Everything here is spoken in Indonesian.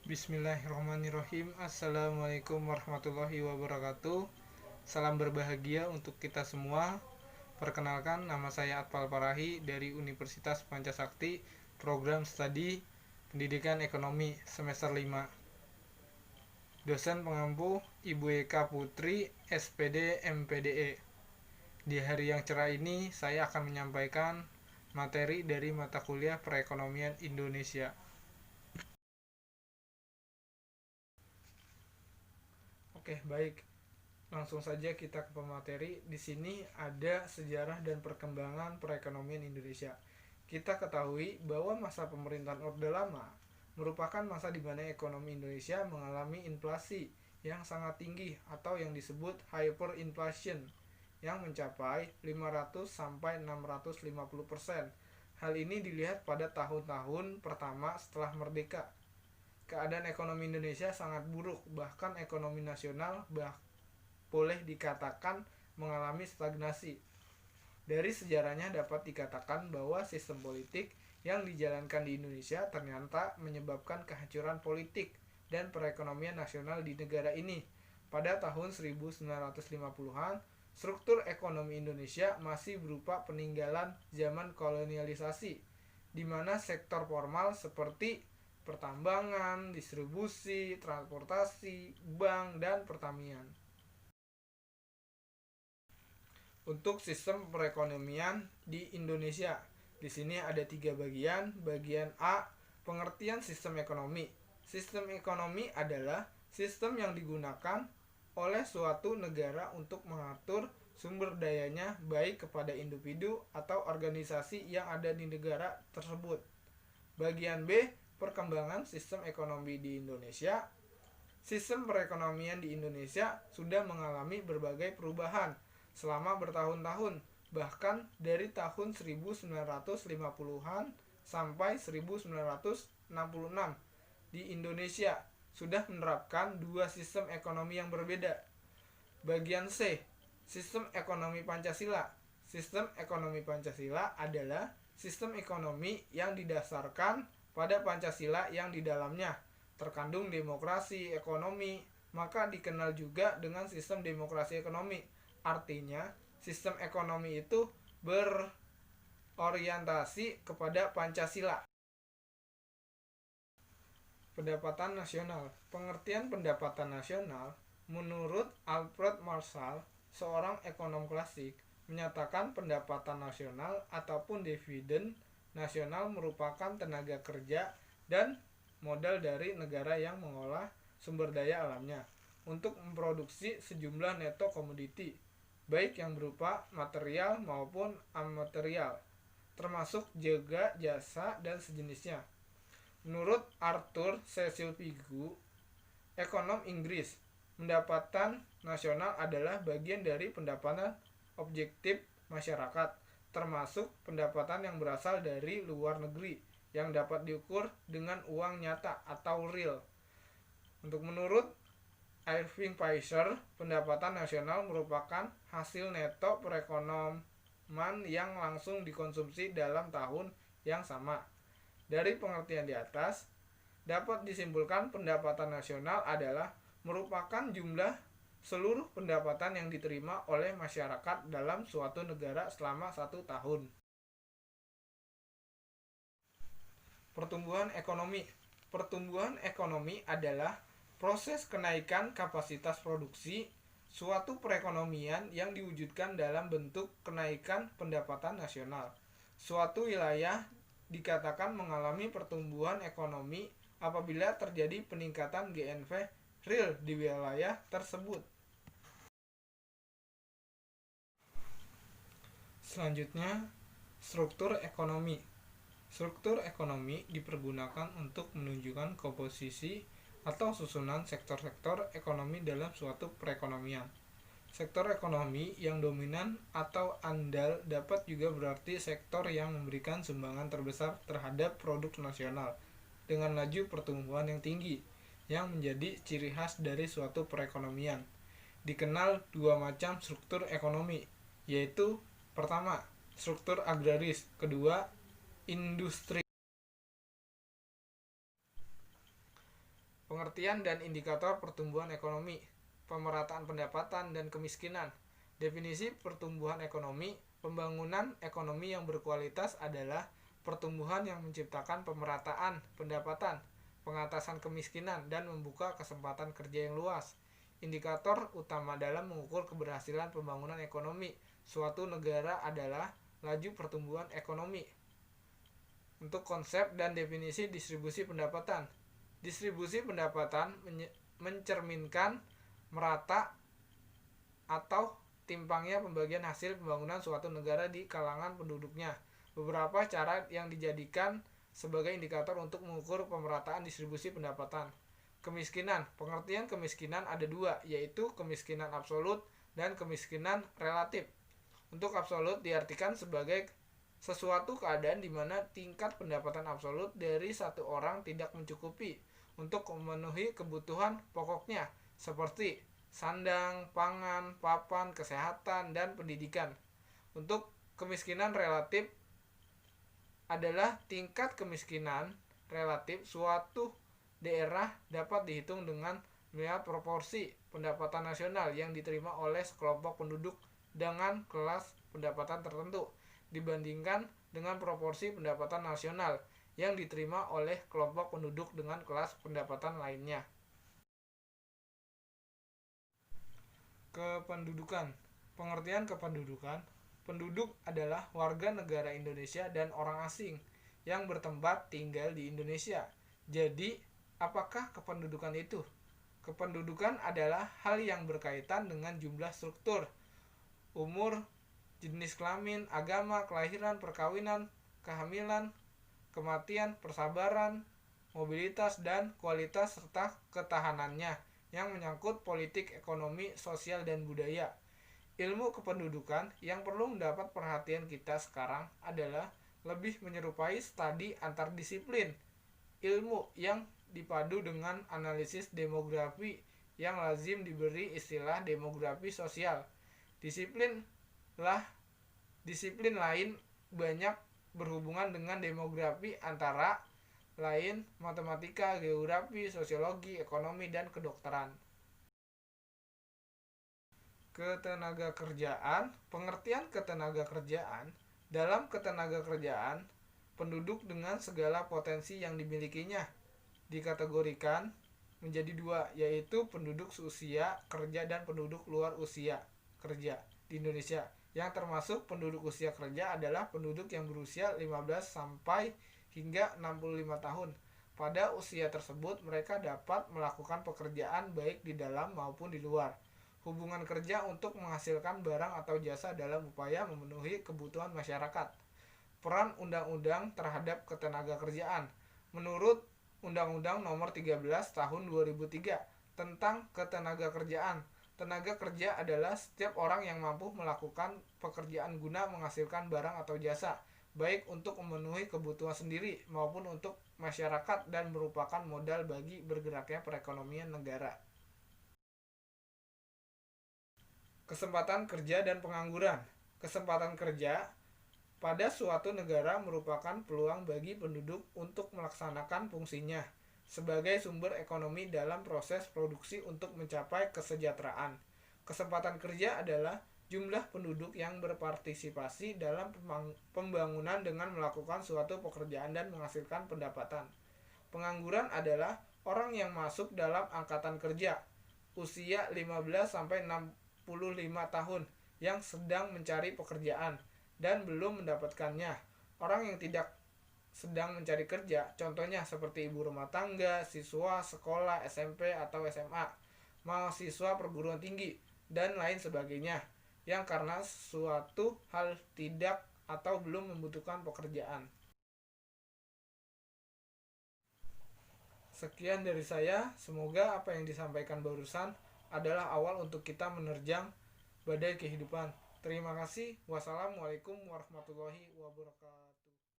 Bismillahirrahmanirrahim. Assalamualaikum warahmatullahi wabarakatuh. Salam berbahagia untuk kita semua. Perkenalkan, nama saya Atpal Parahi dari Universitas Pancasakti, Program Studi Pendidikan Ekonomi semester 5. Dosen pengampu Ibu Eka Putri, SPD MPDE. Di hari yang cerah ini, saya akan menyampaikan materi dari mata kuliah Perekonomian Indonesia. Oke, baik. Langsung saja kita ke pemateri. Di sini ada sejarah dan perkembangan perekonomian Indonesia. Kita ketahui bahwa masa pemerintahan Orde Lama merupakan masa di mana ekonomi Indonesia mengalami inflasi yang sangat tinggi atau yang disebut hyperinflation yang mencapai 500 sampai 650%. Hal ini dilihat pada tahun-tahun pertama setelah merdeka. Keadaan ekonomi Indonesia sangat buruk, bahkan ekonomi nasional boleh dikatakan mengalami stagnasi. Dari sejarahnya dapat dikatakan bahwa sistem politik yang dijalankan di Indonesia ternyata menyebabkan kehancuran politik dan perekonomian nasional di negara ini. Pada tahun 1950-an, struktur ekonomi Indonesia masih berupa peninggalan zaman kolonialisasi, di mana sektor formal seperti pertambangan, distribusi, transportasi, bank, dan pertanian. Untuk sistem perekonomian di Indonesia, di sini ada 3 bagian. Bagian A, pengertian sistem ekonomi. Sistem ekonomi adalah sistem yang digunakan oleh suatu negara untuk mengatur sumber dayanya baik kepada individu atau organisasi yang ada di negara tersebut. Bagian B, perkembangan sistem ekonomi di Indonesia. Sistem perekonomian di Indonesia sudah mengalami berbagai perubahan selama bertahun-tahun, bahkan dari tahun 1950-an sampai 1966 di Indonesia sudah menerapkan 2 sistem ekonomi yang berbeda. Bagian C, sistem ekonomi Pancasila. Sistem ekonomi Pancasila adalah sistem ekonomi yang didasarkan pada Pancasila yang di dalamnya terkandung demokrasi ekonomi, maka dikenal juga dengan sistem demokrasi ekonomi. Artinya, sistem ekonomi itu berorientasi kepada Pancasila. Pendapatan nasional. Pengertian pendapatan nasional menurut Alfred Marshall, seorang ekonom klasik, menyatakan pendapatan nasional ataupun dividen nasional merupakan tenaga kerja dan modal dari negara yang mengolah sumber daya alamnya untuk memproduksi sejumlah neto komoditi, baik yang berupa material maupun amaterial, termasuk juga jasa dan sejenisnya. Menurut Arthur Cecil Figu, ekonom Inggris, pendapatan nasional adalah bagian dari pendapatan objektif masyarakat, termasuk pendapatan yang berasal dari luar negeri yang dapat diukur dengan uang nyata atau real. Untuk menurut Irving Fisher, pendapatan nasional merupakan hasil neto perekonomian yang langsung dikonsumsi dalam tahun yang sama. Dari pengertian di atas, dapat disimpulkan pendapatan nasional adalah merupakan jumlah seluruh pendapatan yang diterima oleh masyarakat dalam suatu negara selama 1 tahun. Pertumbuhan ekonomi. Pertumbuhan ekonomi adalah proses kenaikan kapasitas produksi suatu perekonomian yang diwujudkan dalam bentuk kenaikan pendapatan nasional. Suatu wilayah dikatakan mengalami pertumbuhan ekonomi apabila terjadi peningkatan GNV real di wilayah tersebut. Selanjutnya, struktur ekonomi. Struktur ekonomi dipergunakan untuk menunjukkan komposisi atau susunan sektor-sektor ekonomi dalam suatu perekonomian. Sektor ekonomi yang dominan atau andal dapat juga berarti sektor yang memberikan sumbangan terbesar terhadap produk nasional dengan laju pertumbuhan yang tinggi, yang menjadi ciri khas dari suatu perekonomian. Dikenal 2 macam struktur ekonomi, yaitu pertama, struktur agraris, kedua, industri. Pengertian dan indikator pertumbuhan ekonomi, pemerataan pendapatan dan kemiskinan. Definisi pertumbuhan ekonomi, pembangunan ekonomi yang berkualitas adalah pertumbuhan yang menciptakan pemerataan pendapatan, pengatasan kemiskinan, dan membuka kesempatan kerja yang luas. Indikator utama dalam mengukur keberhasilan pembangunan ekonomi suatu negara adalah laju pertumbuhan ekonomi. Untuk konsep dan definisi distribusi pendapatan. Distribusi pendapatan mencerminkan merata atau timpangnya pembagian hasil pembangunan suatu negara di kalangan penduduknya. Beberapa cara yang dijadikan sebagai indikator untuk mengukur pemerataan distribusi pendapatan. Kemiskinan. Pengertian kemiskinan ada dua, yaitu kemiskinan absolut dan kemiskinan relatif. Untuk absolut diartikan sebagai sesuatu keadaan di mana tingkat pendapatan absolut dari satu orang tidak mencukupi untuk memenuhi kebutuhan pokoknya seperti sandang, pangan, papan, kesehatan, dan pendidikan. Untuk kemiskinan relatif adalah tingkat kemiskinan relatif suatu daerah dapat dihitung dengan melihat proporsi pendapatan nasional yang diterima oleh sekelompok penduduk dengan kelas pendapatan tertentu dibandingkan dengan proporsi pendapatan nasional yang diterima oleh kelompok penduduk dengan kelas pendapatan lainnya. Kependudukan. Pengertian kependudukan. Penduduk adalah warga negara Indonesia dan orang asing yang bertempat tinggal di Indonesia. Jadi, apakah kependudukan itu? Kependudukan adalah hal yang berkaitan dengan jumlah struktur, umur, jenis kelamin, agama, kelahiran, perkawinan, kehamilan, kematian, persabaran, mobilitas, dan kualitas serta ketahanannya yang menyangkut politik, ekonomi, sosial, dan budaya. Ilmu kependudukan yang perlu mendapat perhatian kita sekarang adalah lebih menyerupai studi antar disiplin ilmu yang dipadu dengan analisis demografi yang lazim diberi istilah demografi sosial. Disiplin lain banyak berhubungan dengan demografi antara lain matematika, geografi, sosiologi, ekonomi, dan kedokteran. Ketenagakerjaan. Pengertian ketenagakerjaan. Dalam ketenagakerjaan, penduduk dengan segala potensi yang dimilikinya dikategorikan menjadi dua, yaitu penduduk seusia kerja dan penduduk luar usia kerja di Indonesia. Yang termasuk penduduk usia kerja adalah penduduk yang berusia 15 sampai hingga 65 tahun. Pada usia tersebut mereka dapat melakukan pekerjaan baik di dalam maupun di luar. Hubungan kerja untuk menghasilkan barang atau jasa dalam upaya memenuhi kebutuhan masyarakat. Peran undang-undang terhadap ketenagakerjaan. Menurut Undang-Undang Nomor 13 Tahun 2003 tentang ketenagakerjaan, tenaga kerja adalah setiap orang yang mampu melakukan pekerjaan guna menghasilkan barang atau jasa, baik untuk memenuhi kebutuhan sendiri maupun untuk masyarakat dan merupakan modal bagi bergeraknya perekonomian negara. Kesempatan kerja dan pengangguran. Kesempatan kerja pada suatu negara merupakan peluang bagi penduduk untuk melaksanakan fungsinya sebagai sumber ekonomi dalam proses produksi untuk mencapai kesejahteraan. Kesempatan kerja adalah jumlah penduduk yang berpartisipasi dalam pembangunan dengan melakukan suatu pekerjaan dan menghasilkan pendapatan. Pengangguran adalah orang yang masuk dalam angkatan kerja usia 15-65 tahun yang sedang mencari pekerjaan dan belum mendapatkannya. Orang yang tidak sedang mencari kerja, contohnya seperti ibu rumah tangga, siswa sekolah SMP atau SMA, mahasiswa perguruan tinggi, dan lain sebagainya, yang karena suatu hal tidak atau belum membutuhkan pekerjaan. Sekian dari saya, semoga apa yang disampaikan barusan adalah awal untuk kita menerjang badai kehidupan. Terima kasih. Wassalamualaikum warahmatullahi wabarakatuh.